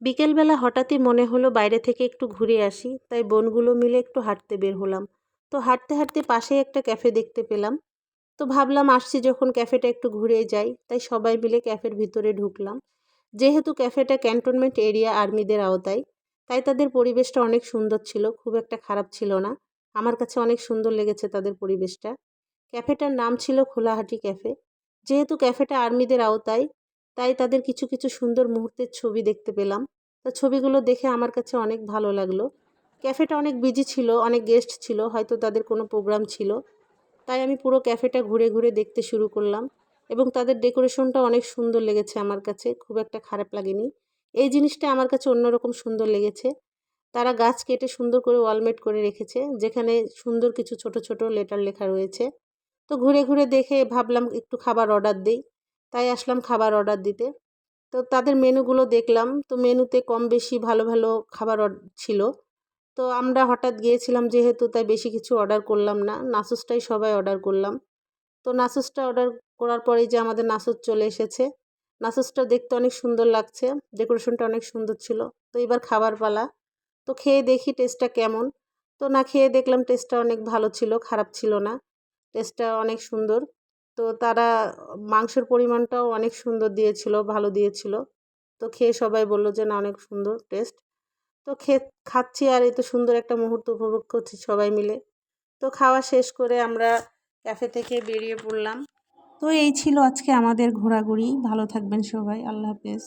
বিকেলবেলা হঠাৎই মনে হলো বাইরে থেকে একটু ঘুরে আসি, তাই বোনগুলো মিলে একটু হাঁটতে বের হলাম। তো হাঁটতে হাঁটতে পাশেই একটা ক্যাফে দেখতে পেলাম। তো ভাবলাম আসছি যখন ক্যাফেটা একটু ঘুরে যাই, তাই সবাই মিলে ক্যাফের ভিতরে ঢুকলাম। যেহেতু ক্যাফেটা ক্যান্টনমেন্ট এরিয়া আর্মিদের আওতায়, তাই তাদের পরিবেশটা অনেক সুন্দর ছিল, খুব একটা খারাপ ছিল না। আমার কাছে অনেক সুন্দর লেগেছে তাদের পরিবেশটা। ক্যাফেটার নাম ছিল খোলাহাটি ক্যাফে। যেহেতু ক্যাফেটা আর্মিদের আওতায়, তাই তাদের কিছু কিছু সুন্দর মুহূর্তের ছবি দেখতে পেলাম। তো ছবিগুলো দেখে আমার কাছে অনেক ভালো লাগলো। ক্যাফেটা অনেক বিজি ছিল, অনেক গেস্ট ছিল, হয়তো তাদের কোনো প্রোগ্রাম ছিল। তাই আমি পুরো ক্যাফেটা ঘুরে ঘুরে দেখতে শুরু করলাম এবং তাদের ডেকোরেশনটা অনেক সুন্দর লেগেছে আমার কাছে, খুব একটা খারাপ লাগেনি। এই জিনিসটা আমার কাছে অন্যরকম সুন্দর লেগেছে। তারা গাছ কেটে সুন্দর করে ওয়ালমেট করে রেখেছে, যেখানে সুন্দর কিছু ছোট ছোট লেটার লেখা রয়েছে। তো ঘুরে ঘুরে দেখে ভাবলাম একটু খাবার অর্ডার দেই, তাই আসলাম খাবার অর্ডার দিতে। তো তাদের মেনুগুলো দেখলাম, তো মেনুতে কম বেশি ভালো ভালো খাবার ছিল। তো আমরা হঠাৎ গিয়েছিলাম যেহেতু, তাই বেশি কিছু অর্ডার করলাম না, নাসুসটাই সবাই অর্ডার করলাম। তো নাসুসটা অর্ডার করার পরেই যে আমাদের নাসুস চলে এসেছে। নাসুসটা দেখতে অনেক সুন্দর লাগছে, ডেকোরেশনটা অনেক সুন্দর ছিল। তো এবার খাবার পালা। তো খেয়ে দেখি টেস্টটা কেমন। তো না খেয়ে দেখলাম টেস্টটা অনেক ভালো ছিল, খারাপ ছিল না, টেস্টটা অনেক সুন্দর। তো তারা মাংসের পরিমাণটাও অনেক সুন্দর দিয়েছিল, ভালো দিয়েছিল। তো খেয়ে সবাই বলল যে না, অনেক সুন্দর টেস্ট। তো খাচ্ছি আর এত সুন্দর একটা মুহূর্ত উপভোগ করছি সবাই মিলে। তো খাওয়া শেষ করে আমরা ক্যাফে থেকে বেরিয়ে পড়লাম। তো এই ছিল আজকে আমাদের ঘোরাঘুরি। ভালো থাকবেন সবাই, আল্লাহ হাফেজ।